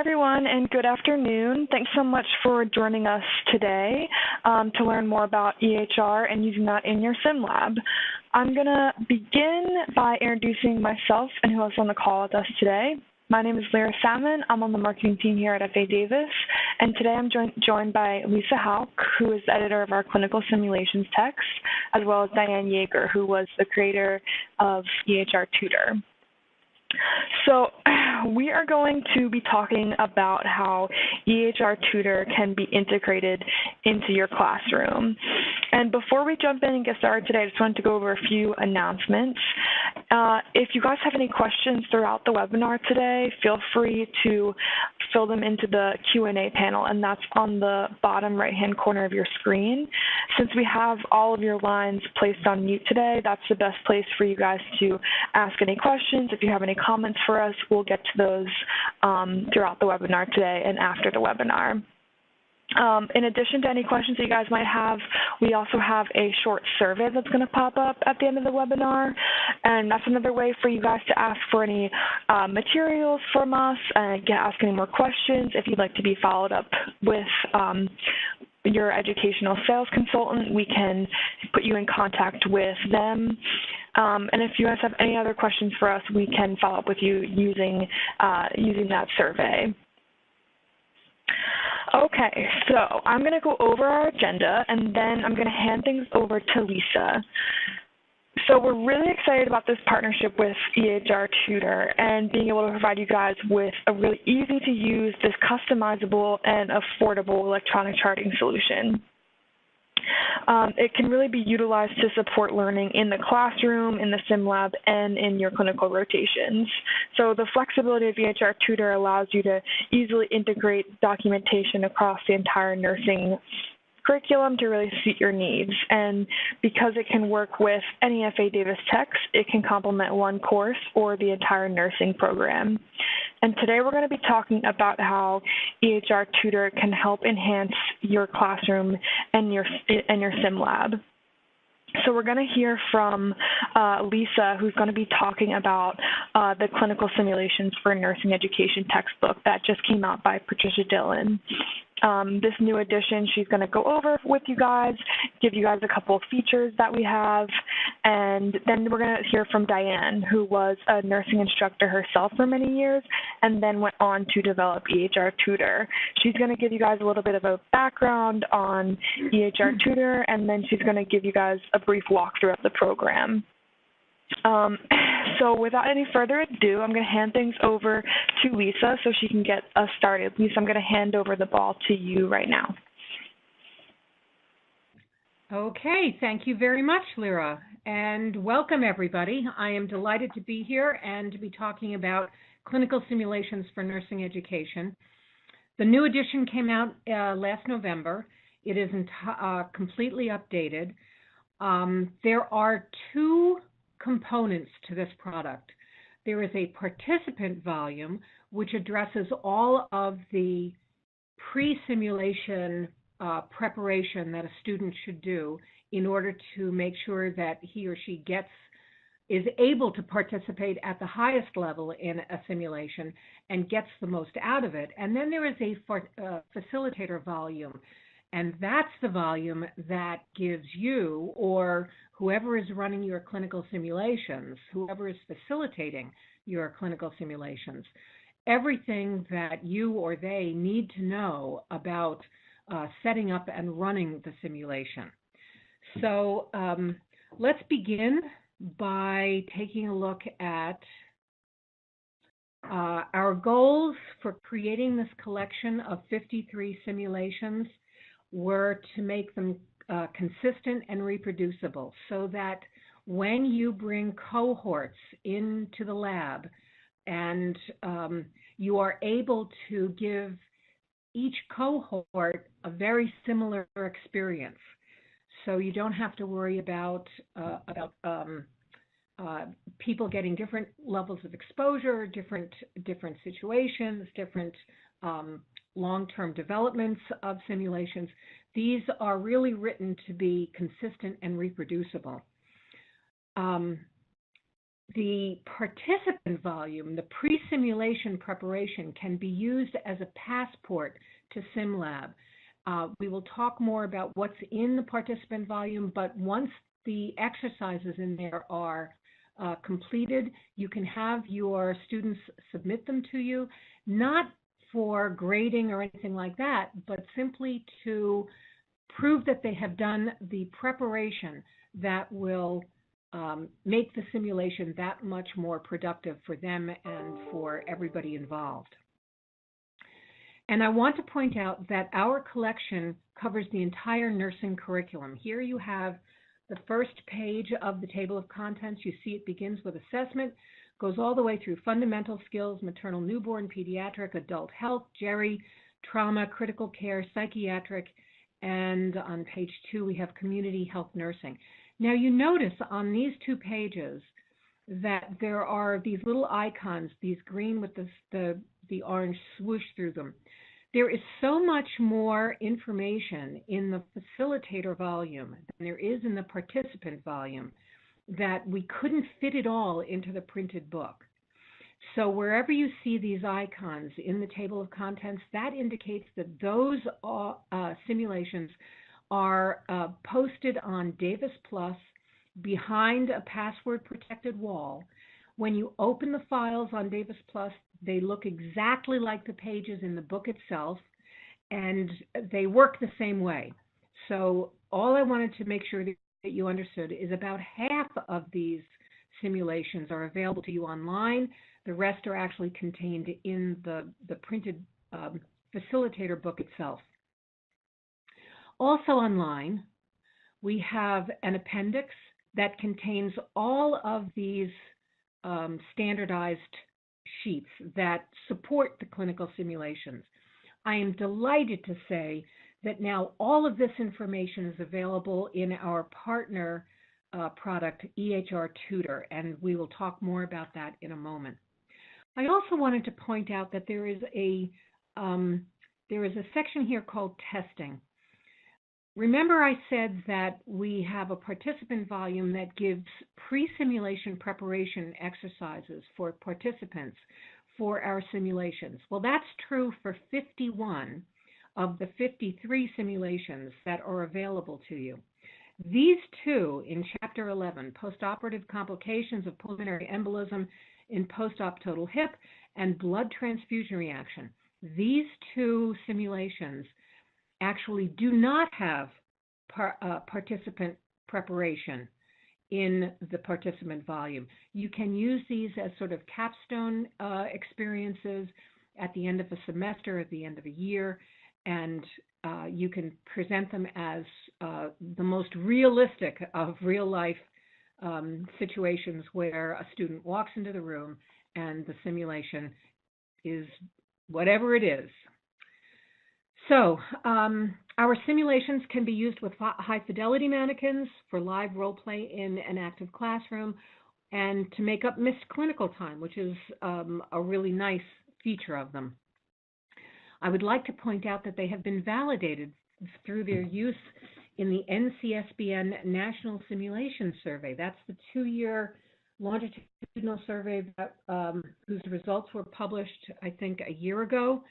everyone, and good afternoon. Thanks so much for joining us today to learn more about EHR and using that in your sim lab. I'm going to begin by introducing myself and who else is on the call with us today. My name is Lyra Salmon. I'm on the marketing team here at FA Davis, and today I'm joined by Lisa Hauk, who is the editor of our clinical simulations text, as well as Diane Yeager, who was the creator of EHR Tutor. So we are going to be talking about how EHR Tutor can be integrated into your classroom. And before we jump in and get started today, I just wanted to go over a few announcements. If you guys have any questions throughout the webinar today, feel free to fill them into the Q&A panel, and that's on the bottom right-hand corner of your screen. Since we have all of your lines placed on mute today, that's the best place for you guys to ask any questions. If you have any comments for us, we'll get to those throughout the webinar today and after the webinar. In addition to any questions that you guys might have, we also have a short survey that's going to pop up at the end of the webinar, and that's another way for you guys to ask for any materials from us and ask any more questions. If you'd like to be followed up with your educational sales consultant, we can put you in contact with them. And if you guys have any other questions for us, we can follow up with you using that survey. Okay, so I'm going to go over our agenda, and then I'm going to hand things over to Lisa. So we're really excited about this partnership with EHR Tutor and being able to provide you guys with a really easy-to-use, this customizable, and affordable electronic charting solution. It can really be utilized to support learning in the classroom, in the sim lab, and in your clinical rotations. So the flexibility of EHR Tutor allows you to easily integrate documentation across the entire nursing curriculum to really suit your needs. And because it can work with any FA Davis text, it can complement one course or the entire nursing program. And today we're going to be talking about how EHR Tutor can help enhance your classroom and your sim lab. So we're going to hear from Lisa, who's going to be talking about the clinical simulations for nursing education textbook that just came out by Patricia Dillon. This new edition she's going to go over with you guys, give you guys a couple of features that we have, and then we're going to hear from Diane, who was a nursing instructor herself for many years and then went on to develop EHR Tutor. She's going to give you guys a little bit of a background on EHR Tutor, and then she's going to give you guys a brief walkthrough of the program. So without any further ado, I'm going to hand things over to Lisa so she can get us started. Lisa, I'm going to hand over the ball to you right now. Okay, thank you very much, Lyra, and welcome everybody. I am delighted to be here and to be talking about clinical simulations for nursing education. The new edition came out last November. It is completely updated. There are two components to this product. There is a participant volume, which addresses all of the pre-simulation preparation that a student should do in order to make sure that he or she is able to participate at the highest level in a simulation and gets the most out of it. And then there is a facilitator volume. And that's the volume that gives you, or whoever is running your clinical simulations, whoever is facilitating your clinical simulations, everything that you or they need to know about setting up and running the simulation. So let's begin by taking a look at our goals for creating this collection of 53 simulations were to make them consistent and reproducible so that when you bring cohorts into the lab and you are able to give each cohort a very similar experience. So you don't have to worry about people getting different levels of exposure, different situations, different long-term developments of simulations. These are really written to be consistent and reproducible. The participant volume, the pre-simulation preparation, can be used as a passport to SimLab. We will talk more about what's in the participant volume, but once the exercises in there are completed, you can have your students submit them to you, not for grading or anything like that, but simply to prove that they have done the preparation that will make the simulation that much more productive for them and for everybody involved. And I want to point out that our collection covers the entire nursing curriculum. Here you have the first page of the table of contents. You see it begins with assessment, goes all the way through fundamental skills, maternal, newborn, pediatric, adult health, GERI, trauma, critical care, psychiatric, and on page 2 we have community health nursing. Now you notice on these 2 pages that there are these little icons, these green with the orange swoosh through them. There is so much more information in the facilitator volume than there is in the participant volume that we couldn't fit it all into the printed book. So wherever you see these icons in the table of contents, that indicates that those simulations are posted on Davis Plus behind a password-protected wall. When you open the files on Davis Plus, they look exactly like the pages in the book itself, and they work the same way. So all I wanted to make sure that you understood is about half of these simulations are available to you online. The rest are actually contained in the printed facilitator book itself. Also online, we have an appendix that contains all of these standardized sheets that support the clinical simulations. I am delighted to say that now all of this information is available in our partner product, EHR Tutor, and we will talk more about that in a moment. I also wanted to point out that there is a section here called testing. Remember I said that we have a participant volume that gives pre-simulation preparation exercises for participants for our simulations. Well, that's true for 51 of the 53 simulations that are available to you. These 2 in Chapter 11, postoperative complications of pulmonary embolism in post-op total hip and blood transfusion reaction, these 2 simulations actually do not have participant preparation in the participant volume. You can use these as sort of capstone experiences at the end of a semester, at the end of a year, and you can present them as the most realistic of real-life situations where a student walks into the room and the simulation is whatever it is. So our simulations can be used with high-fidelity mannequins for live role play in an active classroom and to make up missed clinical time, which is a really nice feature of them. I would like to point out that they have been validated through their use in the NCSBN National Simulation Survey. That's the 2-year longitudinal survey that, whose results were published, I think, a year ago,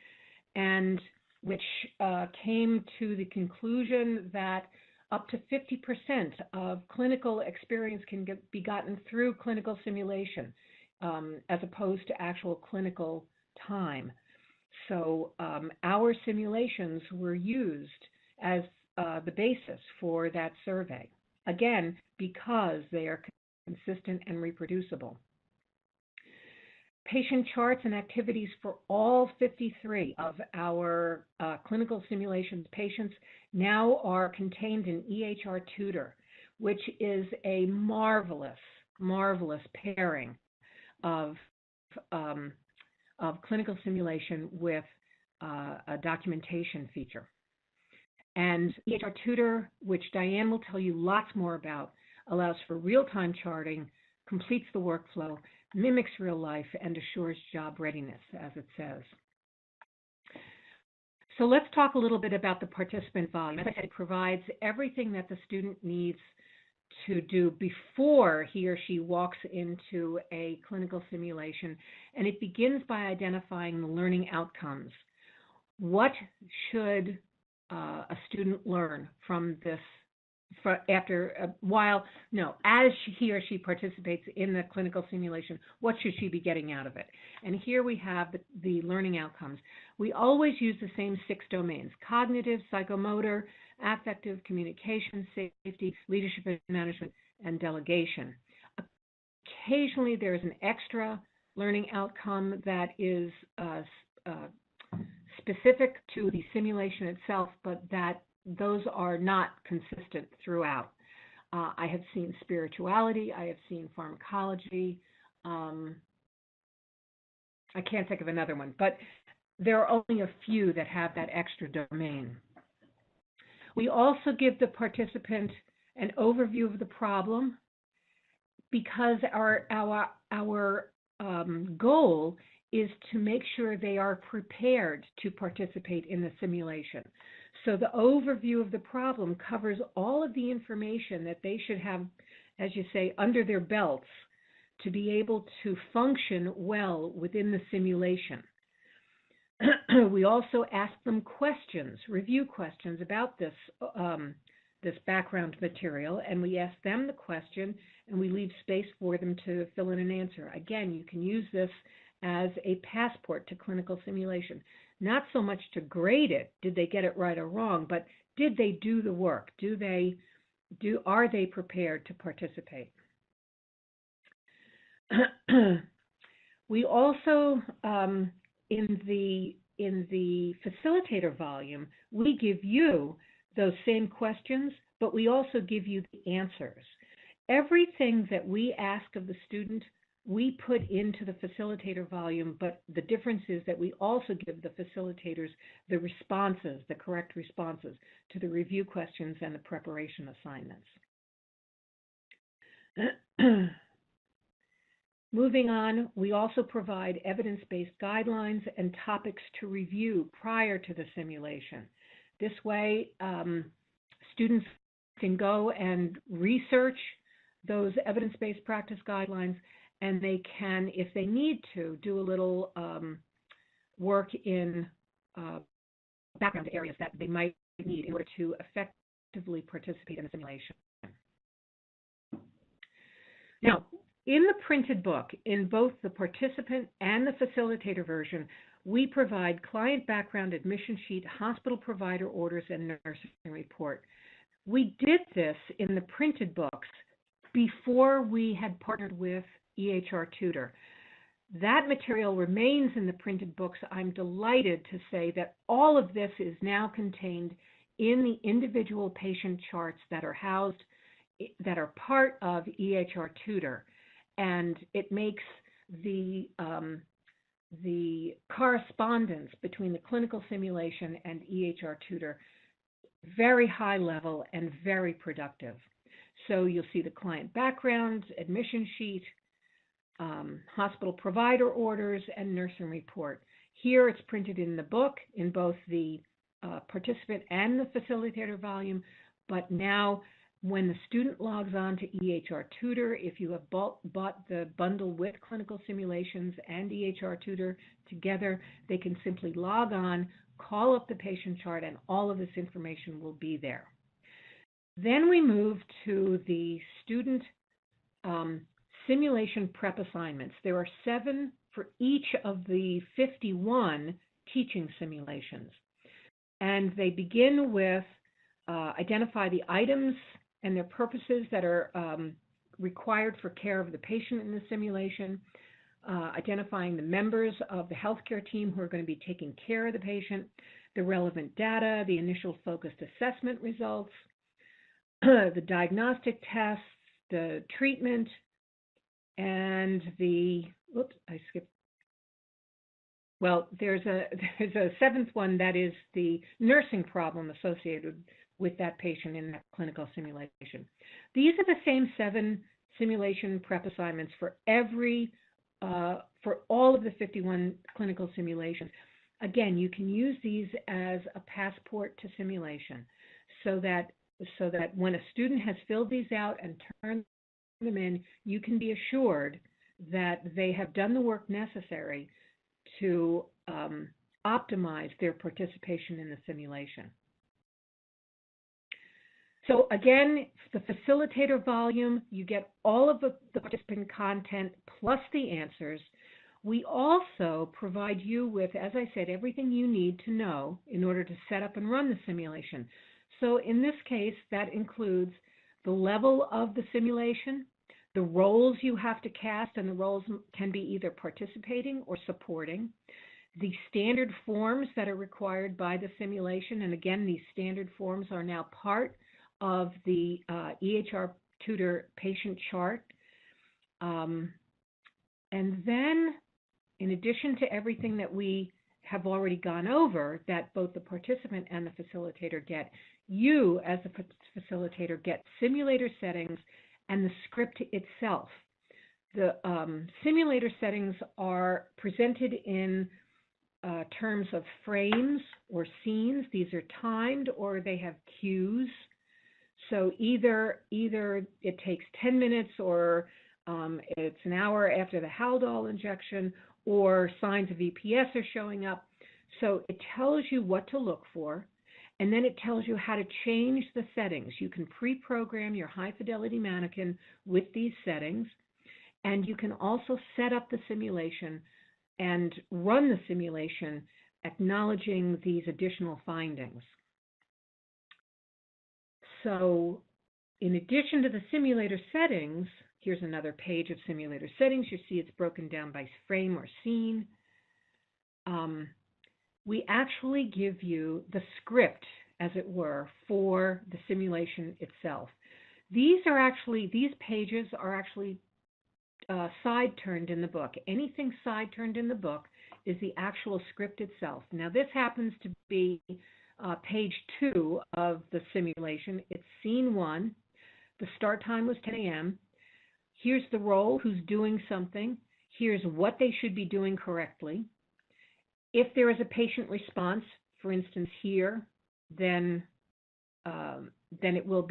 and which came to the conclusion that up to 50% of clinical experience can be gotten through clinical simulation as opposed to actual clinical time. So our simulations were used as the basis for that survey, again, because they are consistent and reproducible. Patient charts and activities for all 53 of our clinical simulations patients now are contained in EHR Tutor, which is a marvelous, marvelous pairing of clinical simulation with a documentation feature. And EHR Tutor, which Diane will tell you lots more about, allows for real-time charting, completes the workflow, mimics real life, and assures job readiness, as it says. So let's talk a little bit about the participant volume. As I said, it provides everything that the student needs to do before he or she walks into a clinical simulation, and it begins by identifying the learning outcomes. What should a student learn from this after a while? No, as he or she participates in the clinical simulation, what should she be getting out of it? And here we have the learning outcomes. We always use the same 6 domains: cognitive, psychomotor, affective, communication, safety, leadership and management, and delegation. Occasionally, there is an extra learning outcome that is specific to the simulation itself, but those are not consistent throughout. I have seen spirituality, I have seen pharmacology. I can't think of another one, but there are only a few that have that extra domain. We also give the participant an overview of the problem, because our goal is to make sure they are prepared to participate in the simulation. So the overview of the problem covers all of the information that they should have, as you say, under their belts to be able to function well within the simulation. We also ask them questions, review questions about this background material, and we ask them the question, and we leave space for them to fill in an answer. Again, you can use this as a passport to clinical simulation. Not so much to grade it, did they get it right or wrong, but did they do the work? Are they prepared to participate? We also, in the facilitator volume, we give you those same questions, but we also give you the answers. Everything that we ask of the student, we put into the facilitator volume, but the difference is that we also give the facilitators the responses, the correct responses to the review questions and the preparation assignments. Moving on, we also provide evidence-based guidelines and topics to review prior to the simulation. This way, students can go and research those evidence-based practice guidelines, and they can, if they need to, do a little work in background areas that they might need in order to effectively participate in the simulation. Now, in the printed book, in both the participant and the facilitator version, we provide client background, admission sheet, hospital provider orders, and nursing report. We did this in the printed books before we had partnered with EHR Tutor. That material remains in the printed books. I'm delighted to say that all of this is now contained in the individual patient charts that are housed, that are part of EHR Tutor, and it makes the correspondence between the clinical simulation and EHR Tutor very high level and very productive. So you'll see the client background, admission sheet, hospital provider orders, and nursing report. Here it's printed in the book in both the participant and the facilitator volume, but now when the student logs on to EHR Tutor, if you have bought the bundle with clinical simulations and EHR Tutor together, they can simply log on, call up the patient chart, and all of this information will be there. Then we move to the student simulation prep assignments. There are 7 for each of the 51 teaching simulations. And they begin with identify the items and their purposes that are required for care of the patient in the simulation, identifying the members of the healthcare team who are going to be taking care of the patient, the relevant data, the initial focused assessment results, the diagnostic tests, the treatment, and the, whoops, I skipped. Well, there's a 7th one that is the nursing problem associated with that patient in that clinical simulation. These are the same 7 simulation prep assignments for all of the 51 clinical simulations. Again, you can use these as a passport to simulation so that so that when a student has filled these out and turned them in, you can be assured that they have done the work necessary to optimize their participation in the simulation. So again, the facilitator volume, you get all of the participant content plus the answers. We also provide you with, as I said, everything you need to know in order to set up and run the simulation. So in this case, that includes the level of the simulation, the roles you have to cast, and the roles can be either participating or supporting, the standard forms that are required by the simulation, and again, these standard forms are now part of the EHR tutor patient chart. And then, in addition to everything that we have already gone over, that both the participant and the facilitator get, you, as the facilitator, get simulator settings and the script itself. The simulator settings are presented in terms of frames or scenes. These are timed or they have cues. So either it takes 10 minutes or it's an hour after the Haldol injection, or signs of EPS are showing up. So it tells you what to look for, and then it tells you how to change the settings. You can pre-program your high-fidelity mannequin with these settings, and you can also set up the simulation and run the simulation acknowledging these additional findings. So in addition to the simulator settings, here's another page of simulator settings. You see it's broken down by frame or scene. We actually give you the script, as it were, for the simulation itself. These pages are actually side-turned in the book. Anything side-turned in the book is the actual script itself. Now, this happens to be page 2 of the simulation. It's scene 1. The start time was 10 a.m. Here's the role who's doing something. Here's what they should be doing correctly. If there is a patient response, for instance here, then it will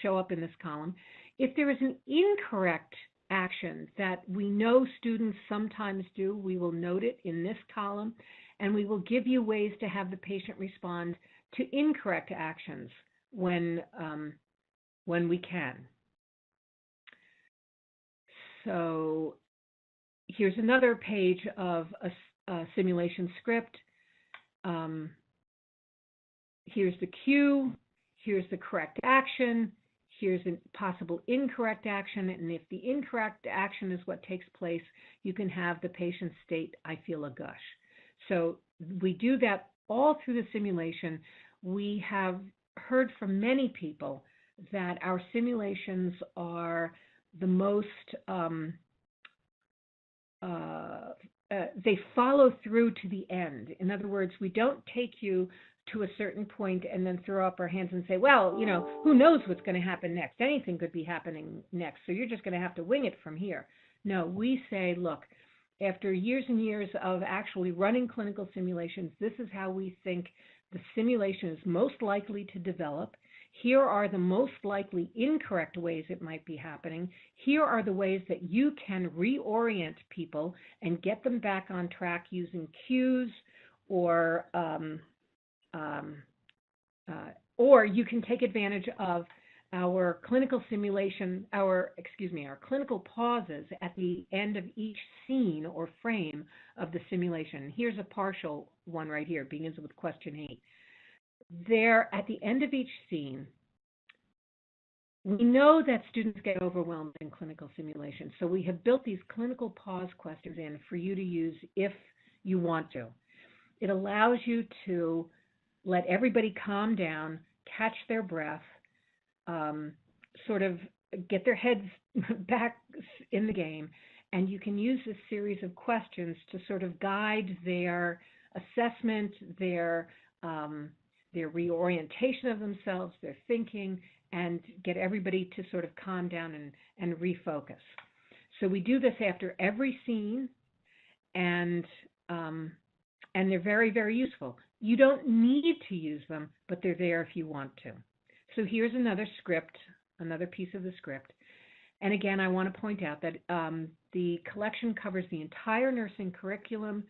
show up in this column. If there is an incorrect action that we know students sometimes do, we will note it in this column, and we will give you ways to have the patient respond to incorrect actions when we can. So here's another page of a simulation script. Here's the cue, here's the correct action, here's a possible incorrect action, and if the incorrect action is what takes place, you can have the patient state, I feel a gush. So we do that all through the simulation. We have heard from many people that our simulations are the most, they follow through to the end. In other words, we don't take you to a certain point and then throw up our hands and say, well, you know, who knows what's going to happen next? Anything could be happening next, so you're just going to have to wing it from here. No, we say, look, after years and years of actually running clinical simulations, this is how we think the simulation is most likely to develop. Here are the most likely incorrect ways it might be happening. Here are the ways that you can reorient people and get them back on track using cues, or you can take advantage of our clinical simulation, our clinical pauses at the end of each scene or frame of the simulation. Here's a partial one right here, begins with question 8. There, at the end of each scene, we know that students get overwhelmed in clinical simulations, so we have built these clinical pause questions in for you to use if you want to. It allows you to let everybody calm down, catch their breath, sort of get their heads back in the game, and you can use this series of questions to sort of guide their assessment, their reorientation of themselves, their thinking, and get everybody to sort of calm down and refocus. So we do this after every scene, and they're very, very useful. You don't need to use them, but they're there if you want to. So here's another script, another piece of the script. And again, I want to point out that the collection covers the entire nursing curriculum.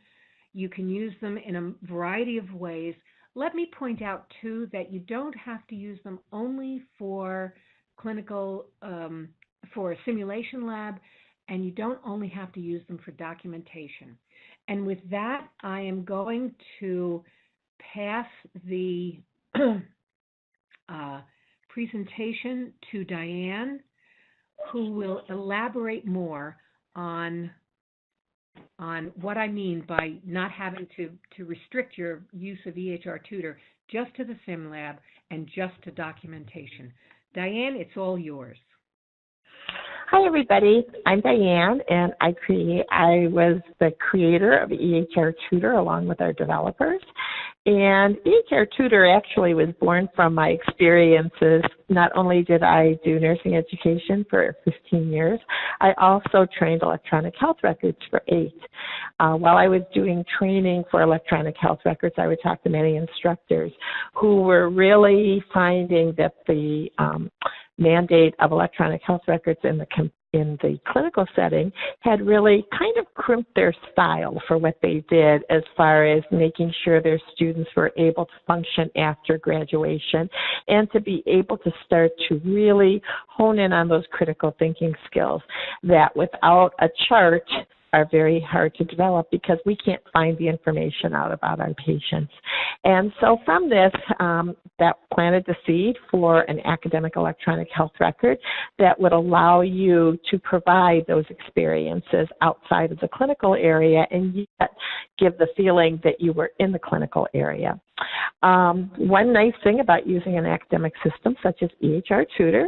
You can use them in a variety of ways. Let me point out, too, that you don't have to use them only for clinical, for a simulation lab, and you don't only have to use them for documentation. And with that, I am going to pass the presentation to Diane, who will elaborate more on what I mean by not having to restrict your use of EHR Tutor just to the sim lab and just to documentation. Diane, it's all yours. Hi, everybody. I'm Diane, and I was the creator of EHR Tutor along with our developers. And EHR Tutor actually was born from my experiences. Not only did I do nursing education for 15 years, I also trained electronic health records for 8. While I was doing training for electronic health records, I would talk to many instructors who were really finding that the mandate of electronic health records in the clinical setting had really kind of crimped their style for what they did as far as making sure their students were able to function after graduation and to be able to start to really hone in on those critical thinking skills that without a chart are very hard to develop because we can't find the information out about our patients. And so from this, that planted the seed for an academic electronic health record that would allow you to provide those experiences outside of the clinical area and yet give the feeling that you were in the clinical area. One nice thing about using an academic system such as EHR Tutor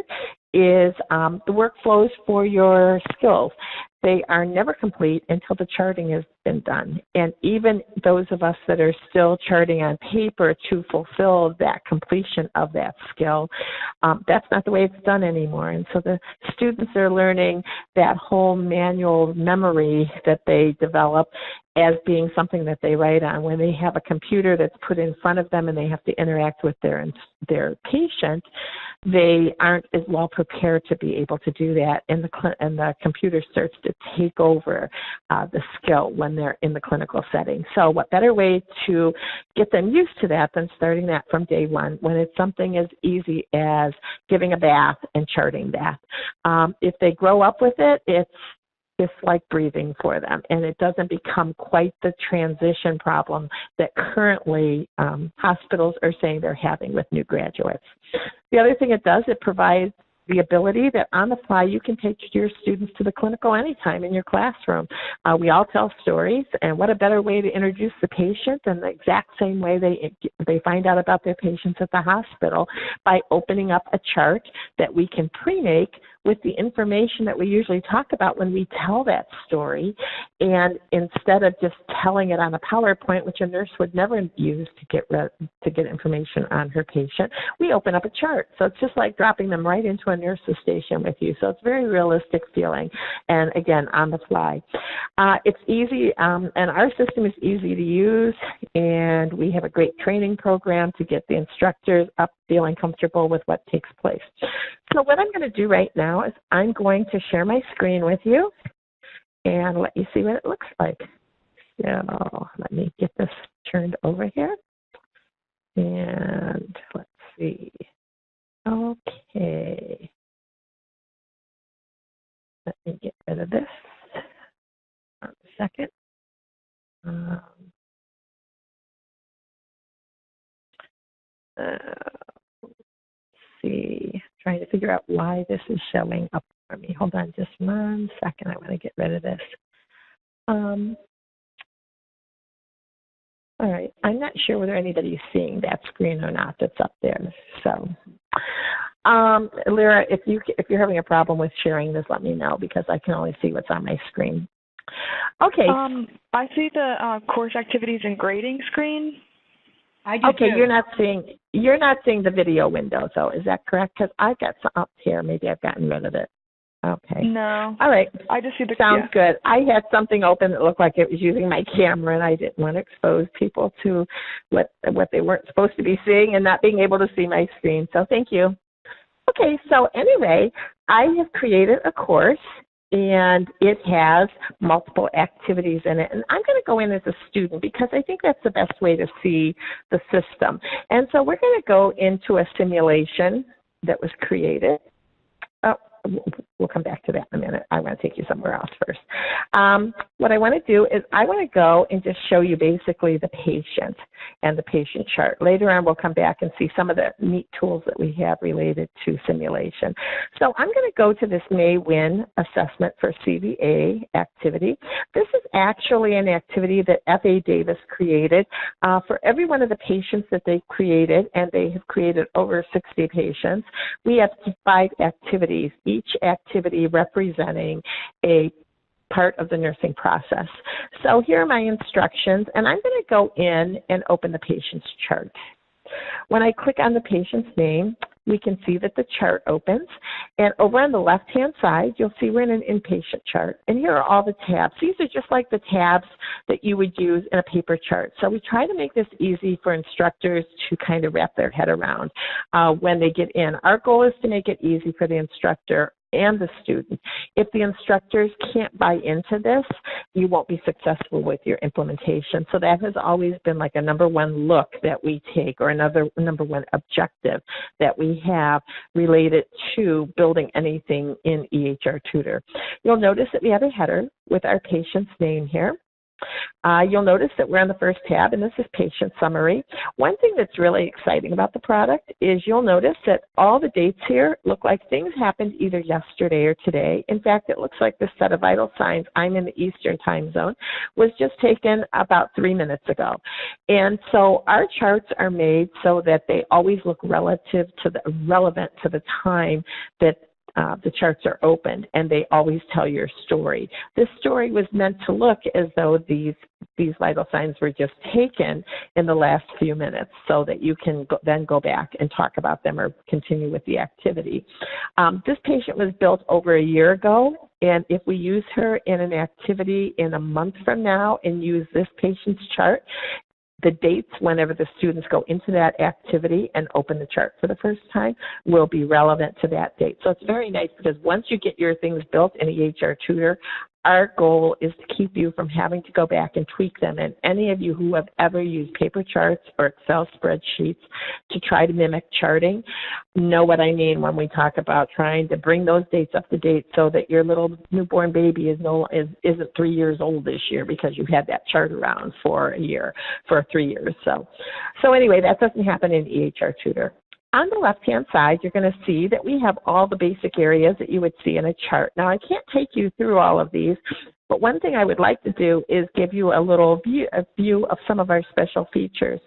is the workflows for your skills. They are never complete until the charting has been done. And even those of us that are still charting on paper to fulfill that completion of that skill, that's not the way it's done anymore. And so the students are learning that whole manual memory that they develop as being something that they write on. When they have a computer that's put in front of them and they have to interact with their patient, they aren't as well prepared to be able to do that, and the computer starts to take over the skill when they're in the clinical setting. So what better way to get them used to that than starting that from day one when it's something as easy as giving a bath and charting that. If they grow up with it, it's like breathing for them, and it doesn't become quite the transition problem that currently hospitals are saying they're having with new graduates. The other thing it does, it provides the ability that on the fly you can take your students to the clinical anytime in your classroom. We all tell stories, and what a better way to introduce the patient than the exact same way they find out about their patients at the hospital by opening up a chart that we can pre-make with the information that we usually talk about when we tell that story. And instead of just telling it on a PowerPoint, which a nurse would never use to get information on her patient, we open up a chart. So it's just like dropping them right into a nurse's station with you. So it's very realistic feeling, and again, on the fly. It's easy, and our system is easy to use, and we have a great training program to get the instructors up feeling comfortable with what takes place. So what I'm going to do right now is I'm going to share my screen with you and let you see what it looks like. So let me get this turned over here. And let's see. Okay. Let me get rid of this. One second. See, trying to figure out why this is showing up for me. Hold on just 1 second. I want to get rid of this. All right. I'm not sure whether anybody's seeing that screen or not that's up there. So, Lyra, if you're having a problem with sharing this, let me know because I can only see what's on my screen. Okay. I see the course activities and grading screen. I do okay, too. You're not seeing the video window, though. Is that correct? Because I've got some up here. Maybe I've gotten rid of it. Okay. No. All right. I just see the Sounds good. I had something open that looked like it was using my camera, and I didn't want to expose people to what they weren't supposed to be seeing and not being able to see my screen. So thank you. Okay, so anyway, I have created a course and it has multiple activities in it. And I'm going to go in as a student because I think that's the best way to see the system. And so we're going to go into a simulation that was created. Oh, we'll come back to that in a minute. I want to take you somewhere else first. What I want to do is I want to go and just show you basically the patient and the patient chart. Later on, we'll come back and see some of the neat tools that we have related to simulation. So I'm going to go to this May Win assessment for CVA activity. This is actually an activity that F.A. Davis created for every one of the patients that they created, and they have created over 60 patients. We have 5 activities, each activity representing a part of the nursing process. So here are my instructions, and I'm going to go in and open the patient's chart. When I click on the patient's name, we can see that the chart opens, and over on the left-hand side, you'll see we're in an inpatient chart, and here are all the tabs. These are just like the tabs that you would use in a paper chart. So we try to make this easy for instructors to kind of wrap their head around when they get in. Our goal is to make it easy for the instructor and the student. If the instructors can't buy into this, you won't be successful with your implementation. So that has always been like a number one look that we take, or another number one objective that we have related to building anything in EHR Tutor. You'll notice that we have a header with our patient's name here. You'll notice that we're on the first tab, and this is patient summary. One thing that's really exciting about the product is you'll notice that all the dates here look like things happened either yesterday or today. In fact, it looks like this set of vital signs, I'm in the Eastern time zone, was just taken about 3 minutes ago. And so our charts are made so that they always look relevant to the time that the charts are opened, and they always tell your story. This story was meant to look as though these vital signs were just taken in the last few minutes, so that you can then go back and talk about them or continue with the activity. This patient was built over a year ago, and if we use her in an activity in a month from now and use this patient's chart, the dates whenever the students go into that activity and open the chart for the first time will be relevant to that date. So it's very nice because once you get your things built in EHR Tutor, our goal is to keep you from having to go back and tweak them. And any of you who have ever used paper charts or Excel spreadsheets to try to mimic charting know what I mean when we talk about trying to bring those dates up to date so that your little newborn baby isn't 3 years old this year because you had that chart around for 3 years. So anyway, that doesn't happen in EHR Tutor. On the left-hand side, you're going to see that we have all the basic areas that you would see in a chart. Now, I can't take you through all of these, but one thing I would like to do is give you a little view of some of our special features.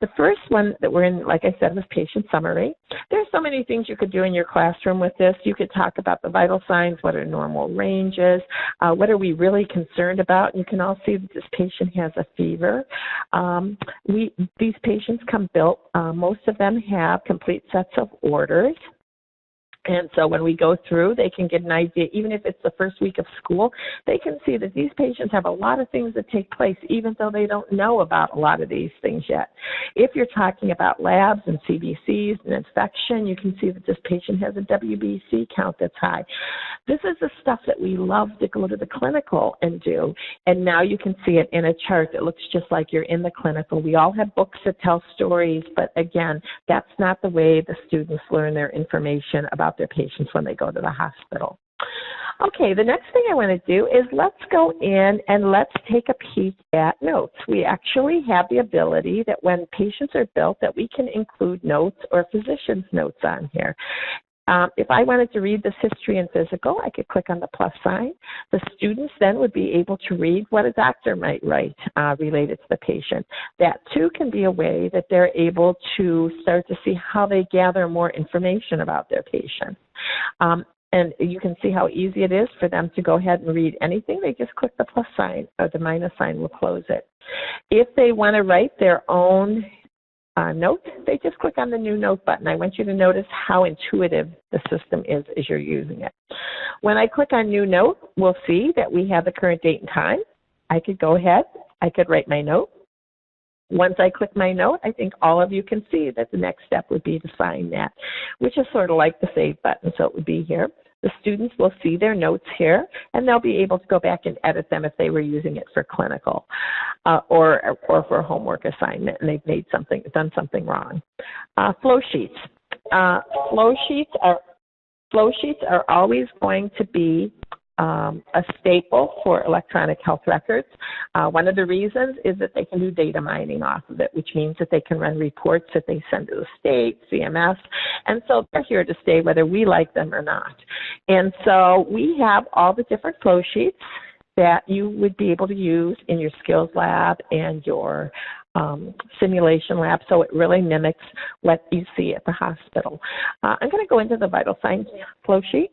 The first one that we're in, like I said, was patient summary. There's so many things you could do in your classroom with this. You could talk about the vital signs, what are normal ranges, what are we really concerned about. You can all see that this patient has a fever. These patients come built, most of them have complete sets of orders. And so when we go through, they can get an idea, even if it's the first week of school, they can see that these patients have a lot of things that take place, even though they don't know about a lot of these things yet. If you're talking about labs and CBCs and infection, you can see that this patient has a WBC count that's high. This is the stuff that we love to go to the clinical and do, and now you can see it in a chart that looks just like you're in the clinical. We all have books that tell stories, but again, that's not the way the students learn their information about their patients when they go to the hospital. Okay, the next thing I want to do is let's go in and let's take a peek at notes. We actually have the ability that when patients are built that we can include notes or physician's notes on here. If I wanted to read this history and physical, I could click on the plus sign. The students then would be able to read what a doctor might write related to the patient. That too can be a way that they're able to start to see how they gather more information about their patient. And you can see how easy it is for them to go ahead and read anything. They just click the plus sign, or the minus sign will close it. If they want to write their own note, they just click on the new note button. I want you to notice how intuitive the system is as you're using it. When I click on new note, we'll see that we have the current date and time. I could go ahead, I could write my note, Once I click my note, I think all of you can see that the next step would be to sign that, which is sort of like the save button, so it would be here. The students will see their notes here, and they'll be able to go back and edit them if they were using it for clinical or for a homework assignment and they've done something wrong. Flow sheets. Flow sheets are always going to be a staple for electronic health records. One of the reasons is that they can do data mining off of it, which means that they can run reports that they send to the state, CMS, and so they're here to stay whether we like them or not. And so we have all the different flow sheets that you would be able to use in your skills lab and your simulation lab, so it really mimics what you see at the hospital. I'm going to go into the vital signs flow sheet.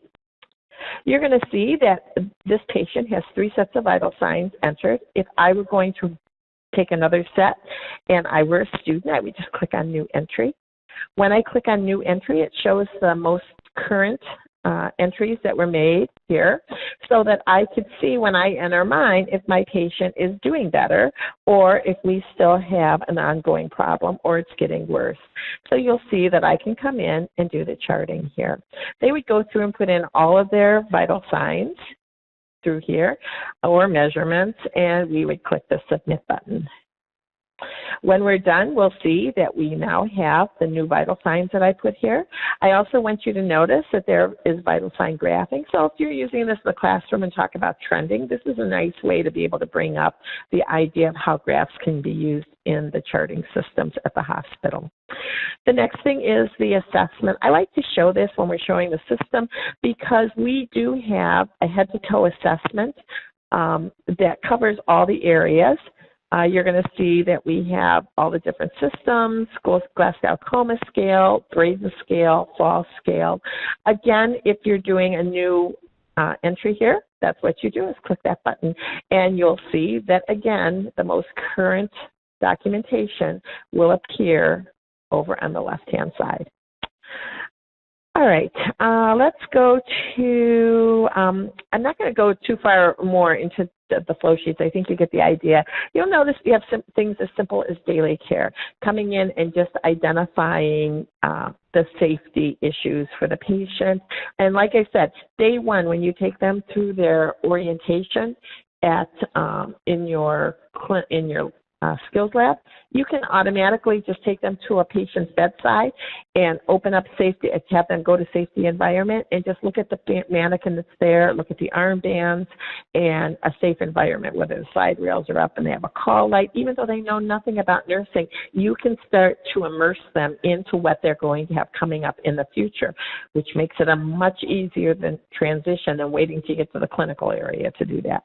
You're going to see that this patient has 3 sets of vital signs entered. If I were going to take another set and I were a student, I would just click on New Entry. When I click on New Entry, it shows the most current entries that were made here so that I could see when I enter mine if my patient is doing better or if we still have an ongoing problem or it's getting worse. So you'll see that I can come in and do the charting here. They would go through and put in all of their vital signs through here or measurements, and we would click the Submit button. When we're done, we'll see that we now have the new vital signs that I put here. I also want you to notice that there is vital sign graphing. So if you're using this in the classroom and talk about trending, this is a nice way to be able to bring up the idea of how graphs can be used in the charting systems at the hospital. The next thing is the assessment. I like to show this when we're showing the system because we do have a head-to-toe assessment that covers all the areas. You're going to see that we have all the different systems, Glasgow-Coma scale, Brazen scale, Fall scale. Again, if you're doing a new entry here, that's what you do is click that button, and you'll see that, again, the most current documentation will appear over on the left-hand side. All right, let's go to, I'm not going to go too far more into the flow sheets. I think you get the idea. You'll notice we have some things as simple as daily care, coming in and just identifying the safety issues for the patient. And like I said, day one, when you take them through their orientation at in your skills lab, you can automatically just take them to a patient's bedside and open up safety, have them go to safety environment and just look at the mannequin that's there, look at the armbands and a safe environment, whether the side rails are up and they have a call light. Even though they know nothing about nursing, you can start to immerse them into what they're going to have coming up in the future, which makes it a much easier transition than waiting to get to the clinical area to do that.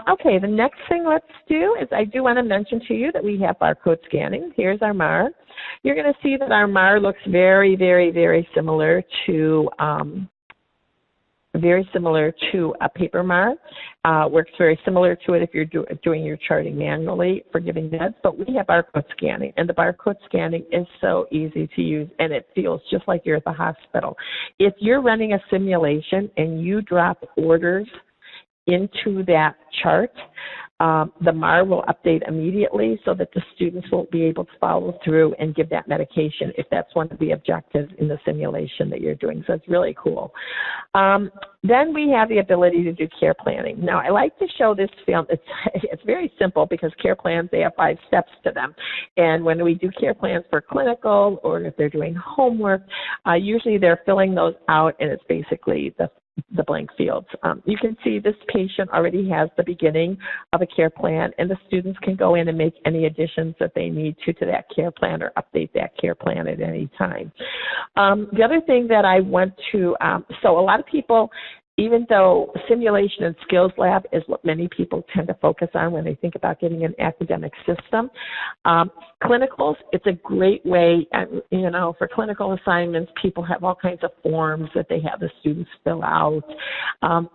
Okay, the next thing let's do is I do want to mention to you that we have barcode scanning. Here's our MAR. You're going to see that our MAR looks very, very, very similar to a paper MAR. Works very similar to it if you're doing your charting manually for giving meds, but we have barcode scanning, and the barcode scanning is so easy to use, and it feels just like you're at the hospital. If you're running a simulation and you drop orders into that chart, the MAR will update immediately so that the students will be able to follow through and give that medication if that's one of the objectives in the simulation that you're doing. So it's really cool. Then we have the ability to do care planning. Now, I like to show this film. It's very simple because care plans, they have 5 steps to them. And when we do care plans for clinical or if they're doing homework, usually they're filling those out, and it's basically the blank fields. You can see this patient already has the beginning of a care plan, and the students can go in and make any additions that they need to that care plan or update that care plan at any time. The other thing that I want to, so a lot of people, even though simulation and skills lab is what many people tend to focus on when they think about getting an academic system, clinicals, it's a great way, for clinical assignments, people have all kinds of forms that they have the students fill out.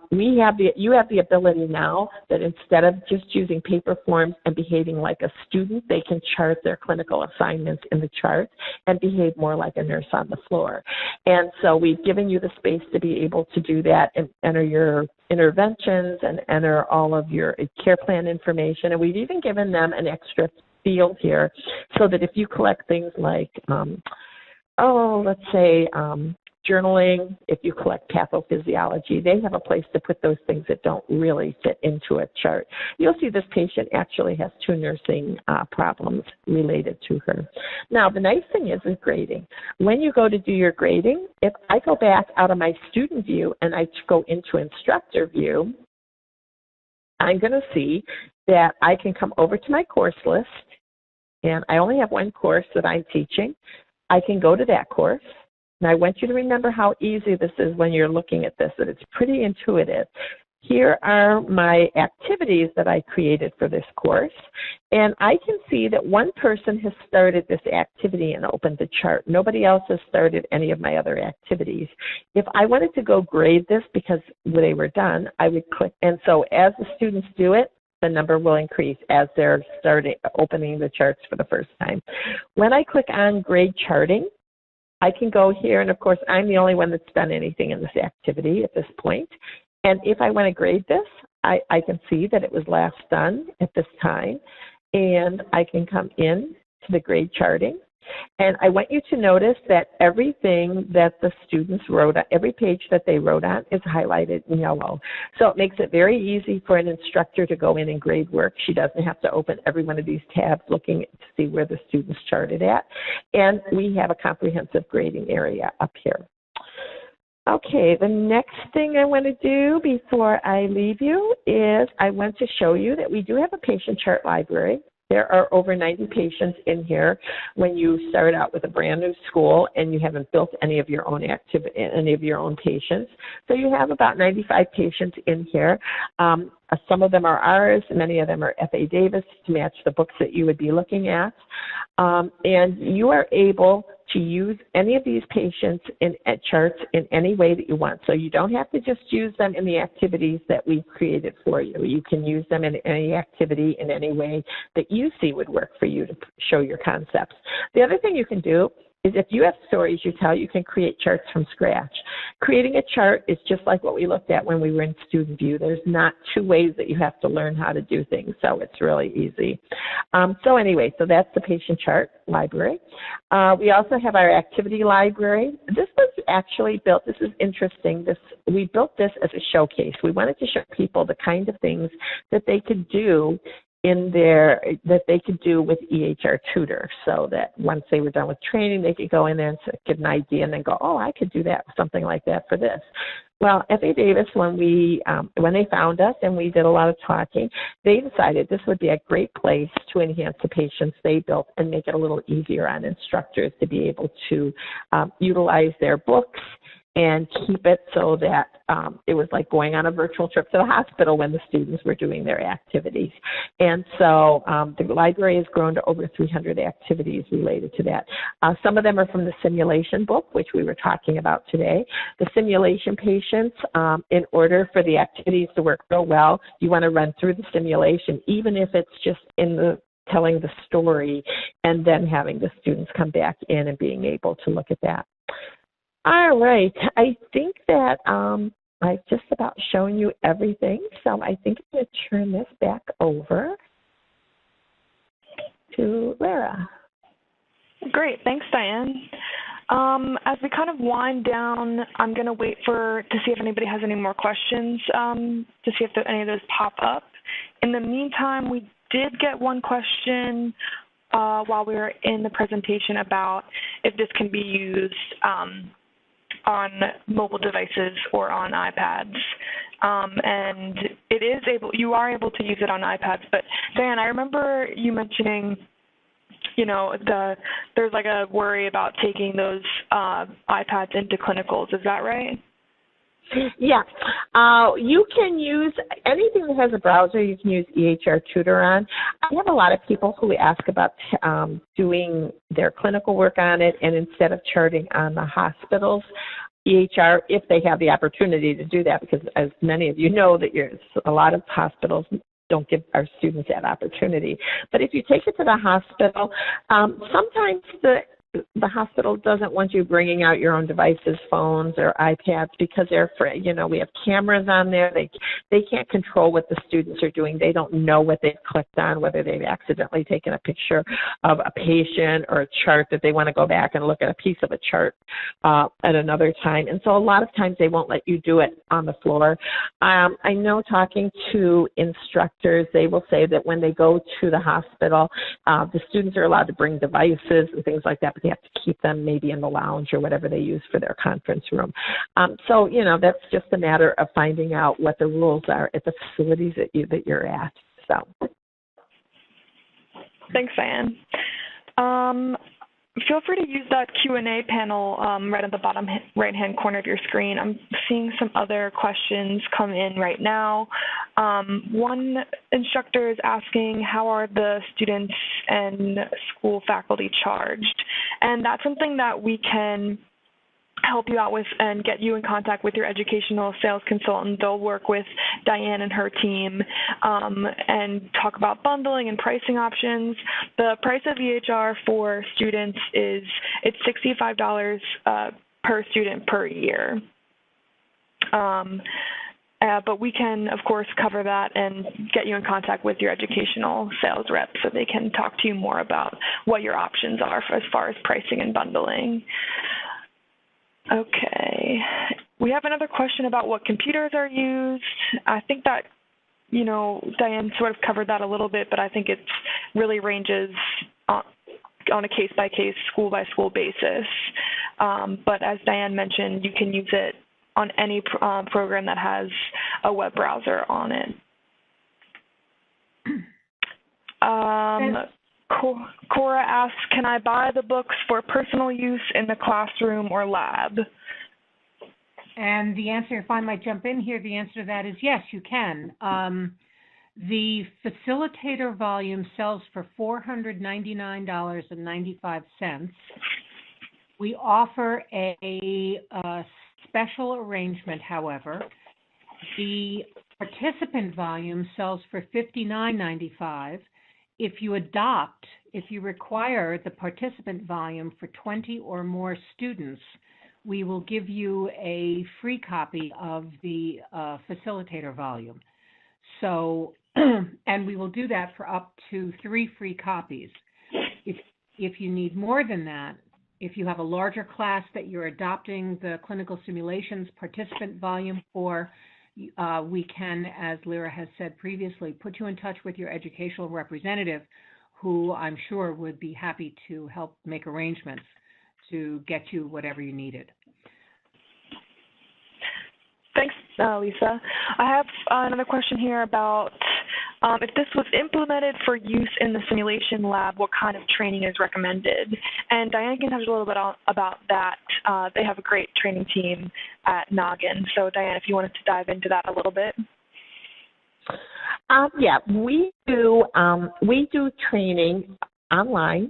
You have the ability now that instead of just using paper forms and behaving like a student, they can chart their clinical assignments in the chart and behave more like a nurse on the floor. And so we've given you the space to be able to do that and enter your interventions and enter all of your care plan information. And we've even given them an extra field here so that if you collect things like, let's say journaling, if you collect pathophysiology, they have a place to put those things that don't really fit into a chart. You'll see this patient actually has 2 nursing problems related to her. Now, the nice thing is grading. When you go to do your grading, if I go back out of my student view and I go into instructor view, I'm going to see that I can come over to my course list, and I only have one course that I'm teaching. I can go to that course. And I want you to remember how easy this is when you're looking at this, that it's pretty intuitive. Here are my activities that I created for this course, and I can see that one person has started this activity and opened the chart. Nobody else has started any of my other activities. If I wanted to go grade this because they were done, I would click, and so as the students do it, the number will increase as they're opening the charts for the first time. When I click on grade charting, I can go here, and of course, I'm the only one that's done anything in this activity at this point. And if I want to grade this, I can see that it was last done at this time, and I can come in to the grade charting. And I want you to notice that everything that the students wrote on, every page that they wrote on is highlighted in yellow. So it makes it very easy for an instructor to go in and grade work. She doesn't have to open every one of these tabs looking to see where the students charted at. And we have a comprehensive grading area up here. Okay, the next thing I want to do before I leave you is I want to show you that we do have a patient chart library. There are over 90 patients in here when you start out with a brand new school and you haven't built any of your own any of your own patients. So you have about 95 patients in here. Some of them are ours, many of them are F.A. Davis to match the books that you would be looking at. And you are able to use any of these patients in charts in any way that you want. So you don't have to just use them in the activities that we've created for you. You can use them in any activity in any way that you see would work for you to show your concepts. The other thing you can do is if you have stories you tell, you can create charts from scratch. Creating a chart is just like what we looked at when we were in student view. There's not 2 ways that you have to learn how to do things, so it's really easy. So anyway, so that's the patient chart library. We also have our activity library. This was actually built, this is interesting, we built this as a showcase. We wanted to show people the kind of things that they could do that they could do with EHR Tutor, so that once they were done with training, they could go in there and get an idea and then go, oh, I could do that, something like that for this. Well, F.A. Davis, when they found us and we did a lot of talking, they decided this would be a great place to enhance the patients they built and make it a little easier on instructors to be able to utilize their books and keep it so that it was like going on a virtual trip to the hospital when the students were doing their activities. And so the library has grown to over 300 activities related to that. Some of them are from the simulation book, which we were talking about today. The simulation patients, in order for the activities to work real well, you want to run through the simulation, even if it's just telling the story and then having the students come back in and being able to look at that. All right, I think that I've just about shown you everything, so I think I'm going to turn this back over to Lara. Great, thanks, Diane. As we kind of wind down, I'm going to wait to see if anybody has any more questions to see if any of those pop up. In the meantime, we did get one question while we were in the presentation about if this can be used on mobile devices or on iPads. And you are able to use it on iPads, but Diane, I remember you mentioning, there's like a worry about taking those iPads into clinicals. Is that right? Yeah. You can use anything that has a browser, you can use EHR Tutor on. I have a lot of people who ask about doing their clinical work on it, and instead of charting on the hospital's EHR, if they have the opportunity to do that, because as many of you know, that a lot of hospitals don't give our students that opportunity. But if you take it to the hospital, sometimes the hospital doesn't want you bringing out your own devices, phones or iPads, because they're afraid. We have cameras on there. They can't control what the students are doing. They don't know what they've clicked on, whether they've accidentally taken a picture of a patient or a chart that they want to go back and look at a piece of a chart at another time. And so a lot of times they won't let you do it on the floor. I know, talking to instructors, they will say that when they go to the hospital, the students are allowed to bring devices and things like that, but they have to keep them maybe in the lounge or whatever they use for their conference room. So, that's just a matter of finding out what the rules are at the facilities that you're at. So, thanks, Diane. Feel free to use that Q&A panel right at the bottom right-hand corner of your screen. I'm seeing some other questions come in right now. One instructor is asking, how are the students and school faculty charged? And that's something that we can help you out with and get you in contact with your educational sales consultant. They'll work with Diane and her team and talk about bundling and pricing options. The price of EHR for students it's $65 per student per year. But we can, of course, cover that and get you in contact with your educational sales rep so they can talk to you more about what your options are as far as pricing and bundling. Okay. We have another question about what computers are used. I think that, Diane sort of covered that a little bit, but I think it really ranges on a case-by-case, school-by-school basis. But as Diane mentioned, you can use it on any program that has a web browser on it. Cora asks, can I buy the books for personal use in the classroom or lab? And the answer, if I might jump in here, the answer to that is yes, you can. The facilitator volume sells for $499.95. We offer a special arrangement, however. The participant volume sells for $59.95. If you require the participant volume for 20 or more students, we will give you a free copy of the facilitator volume. So, and we will do that for up to 3 free copies. If you need more than that, if you have a larger class that you're adopting the clinical simulations participant volume for, we can, as Lyra has said previously, put you in touch with your educational representative, who I'm sure would be happy to help make arrangements to get you whatever you needed. Thanks, Lisa. I have another question here about if this was implemented for use in the simulation lab, what kind of training is recommended? And Diane can touch a little bit about that. They have a great training team at Noggin. So, Diane, if you wanted to dive into that a little bit. Yeah, we do training online.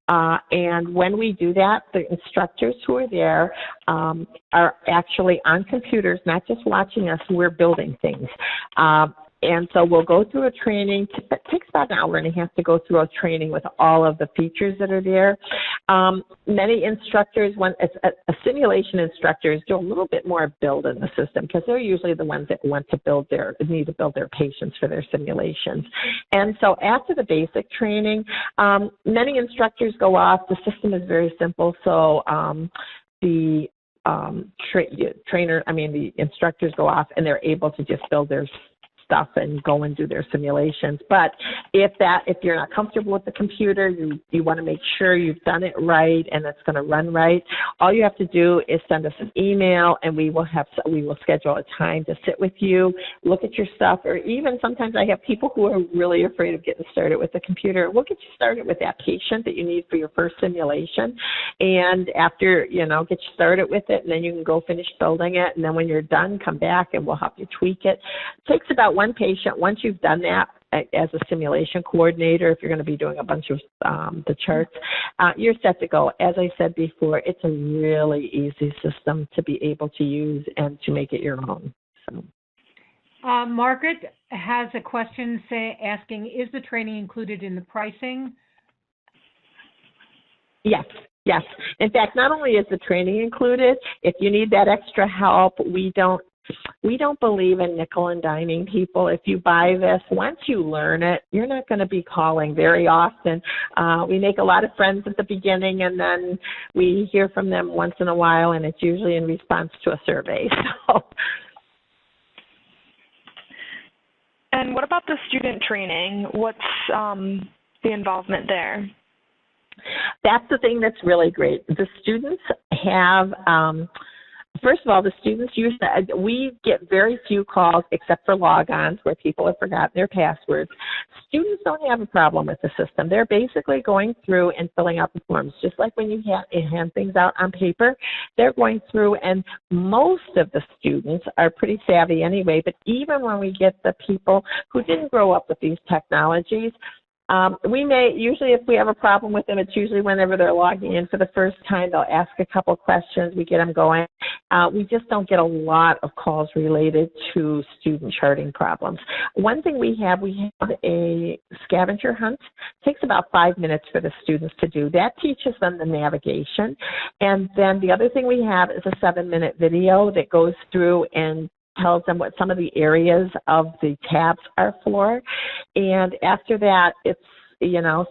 And when we do that, the instructors who are there are actually on computers, not just watching us. We're building things. And so we'll go through a training. It takes about an hour and a half to go through a training with all of the features that are there. Many instructors, simulation instructors, do a little bit more build in the system because they're usually the ones that need to build their patients for their simulations. And so after the basic training, many instructors go off. The system is very simple. So the instructors go off and they're able to just build their stuff and go and do their simulations. But if you're not comfortable with the computer, you want to make sure you've done it right and it's going to run right, all you have to do is send us an email and we will schedule a time to sit with you, look at your stuff, or even sometimes I have people who are really afraid of getting started with the computer. We'll get you started with that patient that you need for your first simulation, and after, get you started with it, and then you can go finish building it, and then when you're done, come back and we'll help you tweak it. It takes about one patient. Once you've done that as a simulation coordinator, if you're going to be doing a bunch of the charts, you're set to go. As I said before, it's a really easy system to be able to use and to make it your own. So. Margaret has a question asking, is the training included in the pricing? Yes. Yes. In fact, not only is the training included, if you need that extra help, we don't believe in nickel and diming people. If you buy this, once you learn it, you're not going to be calling very often. We make a lot of friends at the beginning, and then we hear from them once in a while, and it's usually in response to a survey. So. And what about the student training? What's the involvement there? That's the thing that's really great. The students have, first of all, the students usually, we get very few calls except for logons where people have forgotten their passwords. Students don't have a problem with the system. They're basically going through and filling out the forms, just like when you hand things out on paper. They're going through, and most of the students are pretty savvy anyway, but even when we get the people who didn't grow up with these technologies, we may, usually if we have a problem with them, it's usually whenever they're logging in for the first time, they'll ask a couple questions, we get them going. We just don't get a lot of calls related to student charting problems. One thing we have a scavenger hunt. It takes about 5 minutes for the students to do. That teaches them the navigation. And then the other thing we have is a 7-minute video that goes through and tells them what some of the areas of the tabs are for. And after that, it's,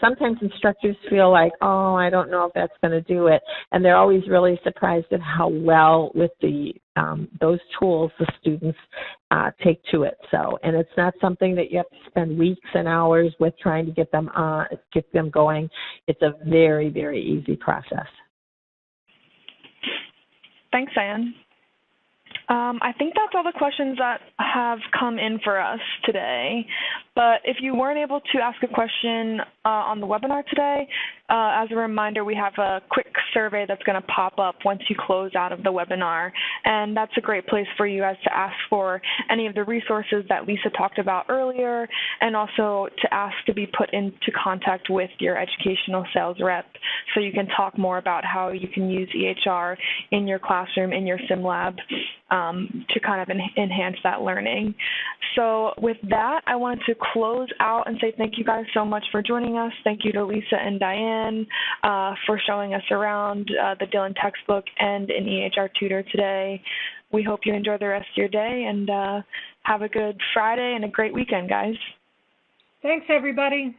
sometimes instructors feel like, oh, I don't know if that's going to do it. And they're always really surprised at how well with the those tools the students take to it. So, and it's not something that you have to spend weeks and hours with trying to get them going. It's a very, very easy process. Thanks, Anne. I think that's all the questions that have come in for us today. But if you weren't able to ask a question on the webinar today, as a reminder, we have a quick survey that's going to pop up once you close out of the webinar. And that's a great place for you guys to ask for any of the resources that Lisa talked about earlier, and also to ask to be put into contact with your educational sales rep so you can talk more about how you can use EHR in your classroom, in your sim lab, to kind of enhance that learning. So with that, I wanted to close out and say thank you guys so much for joining us. Thank you to Lisa and Diane for showing us around the Dillon textbook and an EHR tutor today. We hope you enjoy the rest of your day, and have a good Friday and a great weekend, guys. Thanks, everybody.